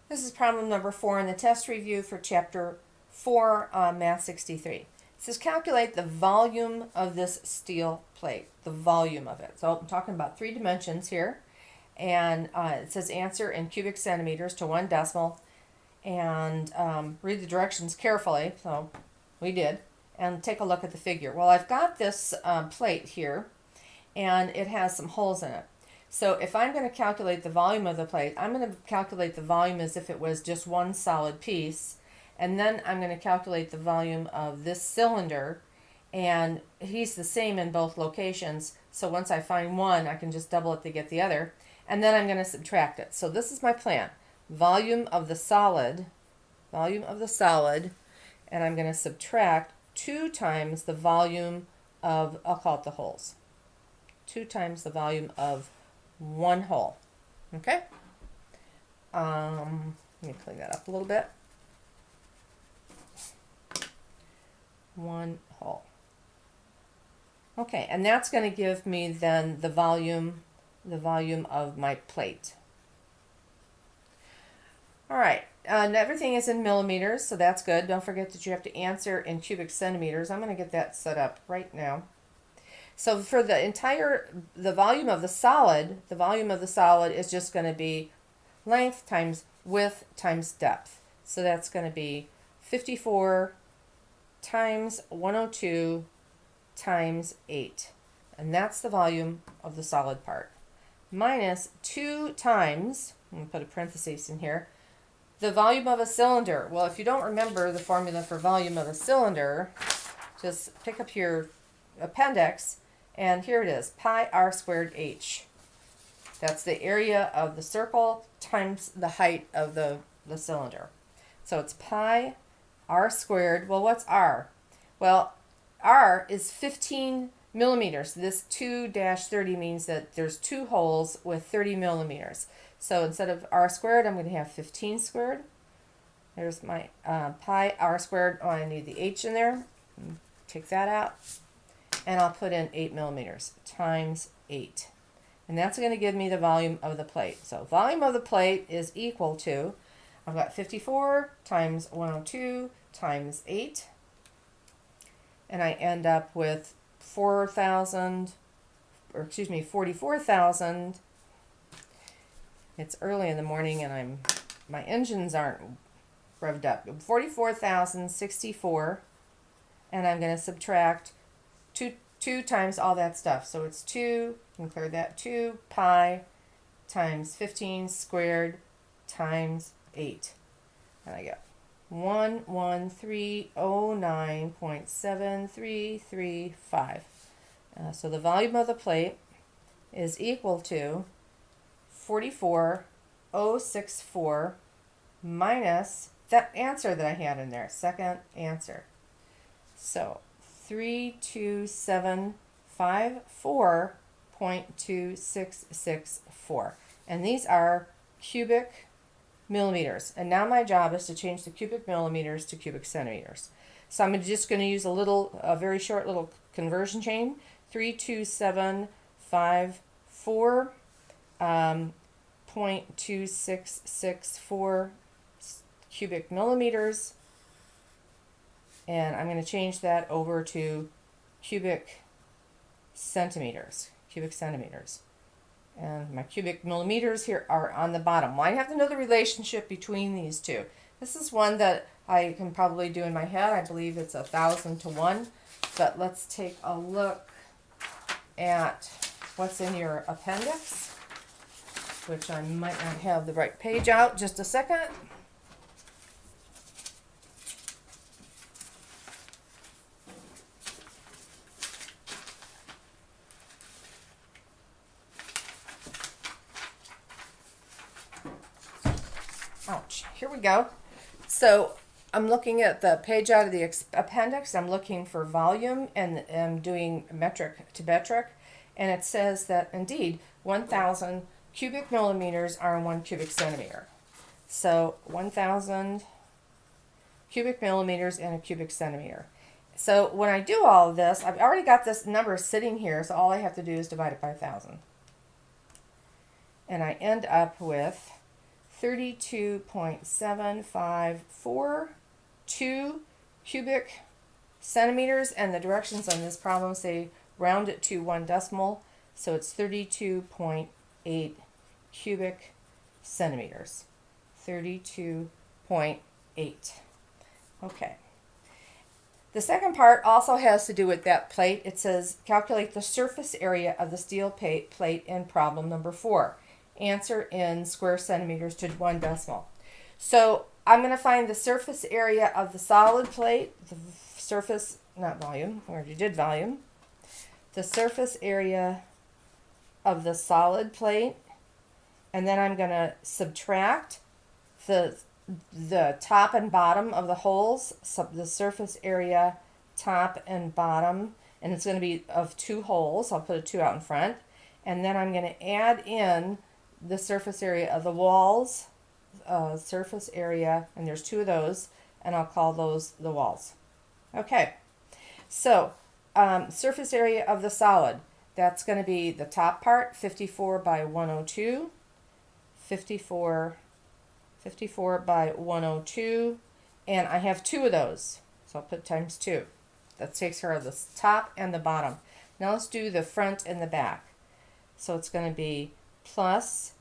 This is problem number 4 in the test review for chapter 4, Math 63. It says calculate the volume of this steel plate, the volume of it. So I'm talking about 3 dimensions here, and it says answer in cubic centimeters to 1 decimal, and read the directions carefully. So we did, and take a look at the figure. Well, I've got this plate here, and it has some holes in it. So if I'm going to calculate the volume of the plate, I'm going to calculate the volume as if it was just one solid piece, and then I'm going to calculate the volume of this cylinder, and he's the same in both locations. So once I find one, I can just double it to get the other, and then I'm going to subtract it. So this is my plan. Volume of the solid, and I'm going to subtract 2 times the volume of, I'll call it the holes. 2 times the volume of one hole. Okay? Let me clean that up a little bit. 1 hole. Okay, and that's going to give me then the volume of my plate. All right, and everything is in millimeters, so that's good. Don't forget that you have to answer in cubic centimeters. I'm going to get that set up right now. So for the volume of the solid is just going to be length times width times depth. So that's going to be 54 times 102 times 8. And that's the volume of the solid part. Minus 2 times, I'm going to put a parenthesis in here, the volume of a cylinder. Well, if you don't remember the formula for volume of a cylinder, just pick up your appendix, and here it is, pi r squared h. That's the area of the circle times the height of the cylinder. So it's pi r squared. Well, what's r? Well, r is 15 millimeters. This 2-30 means that there's 2 holes with 30 millimeters. So instead of r squared, I'm going to have 15 squared. There's my pi r squared. Oh, I need the h in there. Take that out. And I'll put in 8 millimeters times 8. And that's going to give me the volume of the plate. So volume of the plate is equal to, I've got 54 times 102 times 8. And I end up with 44,000. It's early in the morning and my engines aren't revved up. 44,064. And I'm going to subtract 2 times all that stuff. So it's 2, you can clear that, 2 pi times 15 squared times 8. And I get 11309.7335. So the volume of the plate is equal to 44064 minus that answer that I had in there, second answer. So 32754.2664. And these are cubic millimeters. And now my job is to change the cubic millimeters to cubic centimeters. So I'm just going to use a very short little conversion chain. 32754 0.2664 cubic millimeters. And I'm going to change that over to cubic centimeters. And my cubic millimeters here are on the bottom. Well, I have to know the relationship between these two. This is one that I can probably do in my head. I believe it's 1,000 to 1. But let's take a look at what's in your appendix, which I might not have the right page out. Just a second. Ouch, here we go. So I'm looking at the page out of the appendix. I'm looking for volume and I'm doing metric to metric. And it says that indeed 1,000 cubic millimeters are in 1 cubic centimeter. So 1,000 cubic millimeters in a cubic centimeter. So when I do all of this, I've already got this number sitting here, so all I have to do is divide it by 1,000. And I end up with 32.7542 cubic centimeters, and the directions on this problem say round it to 1 decimal, so it's 32.8 cubic centimeters. 32.8. Okay. The second part also has to do with that plate. It says calculate the surface area of the steel plate in problem number 4. Answer in square centimeters to 1 decimal. So I'm going to find the surface area of the solid plate, the surface, not volume, we already did volume. The surface area of the solid plate, and then I'm going to subtract the top and bottom of the holes, so the surface area top and bottom, and it's going to be of 2 holes. I'll put a 2 out in front, and then I'm going to add in the surface area of the walls, surface area, and there's 2 of those, and I'll call those the walls. Okay, so surface area of the solid, that's going to be the top part, 54 by 102, 54 by 102, and I have 2 of those, so I'll put times 2. That takes care of the top and the bottom. Now let's do the front and the back. So it's going to be plus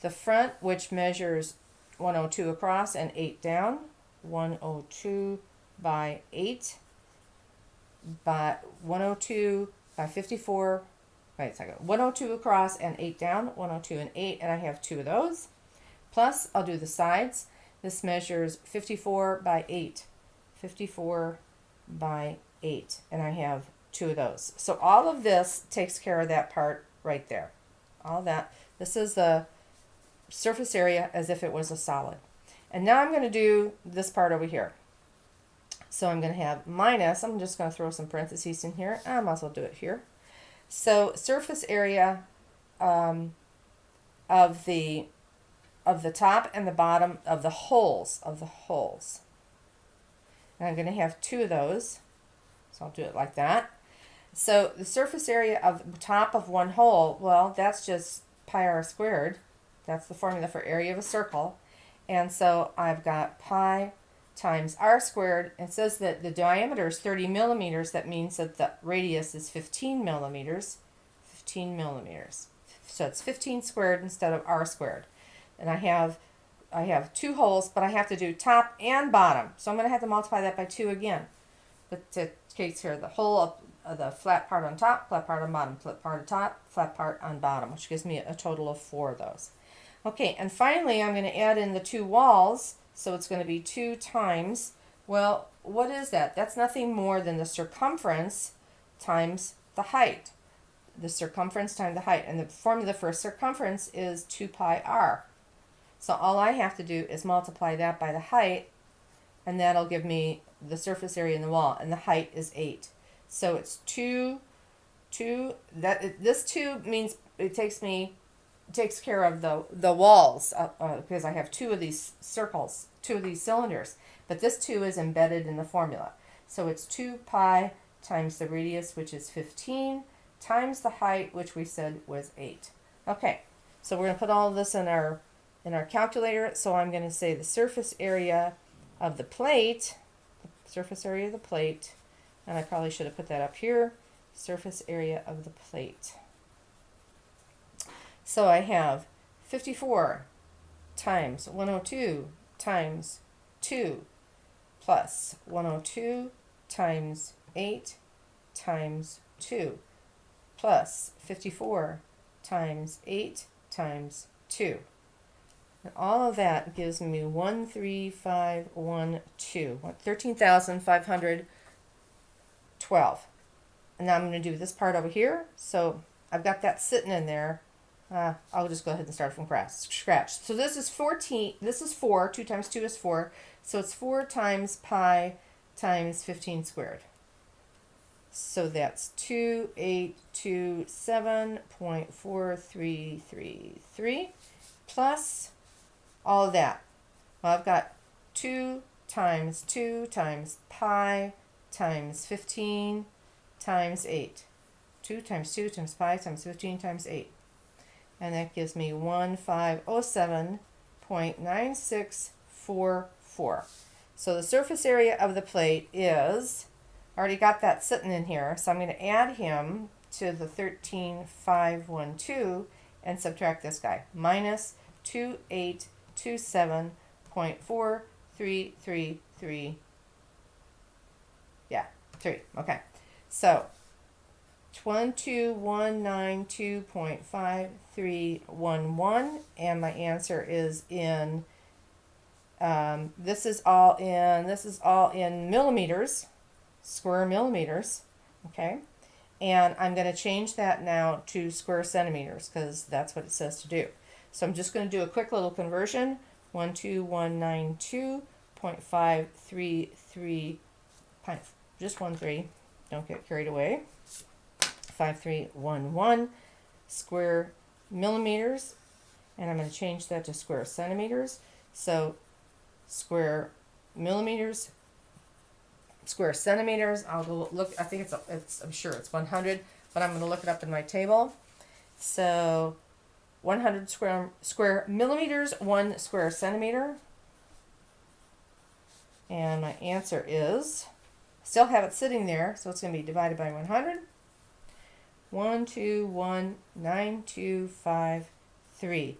the front, which measures 102 across and 8 down, 102 by 8, by 102 by 54, wait a second, 102 across and 8 down, 102 and 8, and I have 2 of those. Plus, I'll do the sides. This measures 54 by 8, 54 by 8, and I have 2 of those. So all of this takes care of that part right there. All that. This is the surface area as if it was a solid. And now I'm going to do this part over here. So I'm going to have minus, I'm just going to throw some parentheses in here. I might as well do it here. So surface area of the top and the bottom of the holes, And I'm going to have 2 of those. So I'll do it like that. So the surface area of the top of one hole, well, that's just pi r squared. That's the formula for area of a circle. And so I've got pi times r squared. It says that the diameter is 30 millimeters. That means that the radius is 15 millimeters. 15 millimeters. So it's 15 squared instead of r squared. And I have 2 holes, but I have to do top and bottom. So I'm going to have to multiply that by 2 again. But to take care of the whole of the flat part on top, flat part on bottom, flat part on top, flat part on bottom, which gives me a total of 4 of those. Okay, and finally I'm going to add in the 2 walls. So it's going to be 2 times, well, what is that? That's nothing more than the circumference times the height. The circumference times the height. And the formula for circumference is 2 pi r. So all I have to do is multiply that by the height, and that'll give me the surface area in the wall, and the height is 8. So it's 2, this 2 means it takes care of the walls, because I have 2 of these circles, 2 of these cylinders, but this 2 is embedded in the formula. So it's 2 pi times the radius, which is 15, times the height, which we said was 8. Okay, so we're going to put all of this in our calculator. So I'm going to say the surface area of the plate, and I probably should have put that up here, surface area of the plate. So I have 54 times 102 times 2 plus 102 times 8 times 2 plus 54 times 8 times 2. And all of that gives me 13,512. And now I'm going to do this part over here. So I've got that sitting in there. I'll just go ahead and start from scratch. So this is 14. This is 4. 2 times 2 is 4. So it's 4 times pi times 15 squared. So that's 2827.4333 plus all of that. Well, I've got 2 times pi times 15 times 8. 2 times 2 times pi times 15 times 8. And that gives me 1507 13.9644. So the surface area of the plate is, already got that sitting in here, so I'm going to add him to the 13,512 and subtract this guy. Minus 2827.4333. Yeah, 3. Okay. So 1292.5311, and my answer is in this is all in millimeters, square millimeters, okay? And I'm going to change that now to square centimeters because that's what it says to do. So I'm just going to do a quick little conversion. 12192.533, just 13, don't get carried away. 5311 square millimeters, and I'm going to change that to square centimeters. So square millimeters, square centimeters. I'll go look. I think I'm sure it's 100, but I'm going to look it up in my table. So 100 square millimeters, 1 square centimeter, and my answer is, still have it sitting there, so it's going to be divided by 100. 1219253,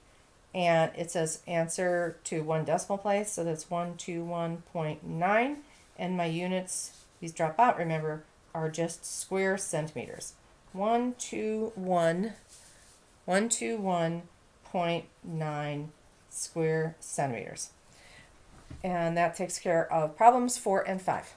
and it says answer to 1 decimal place, so that's 121.9, and my units, these drop out, remember, are just square centimeters. 121.9 square centimeters, and that takes care of problems 4 and 5.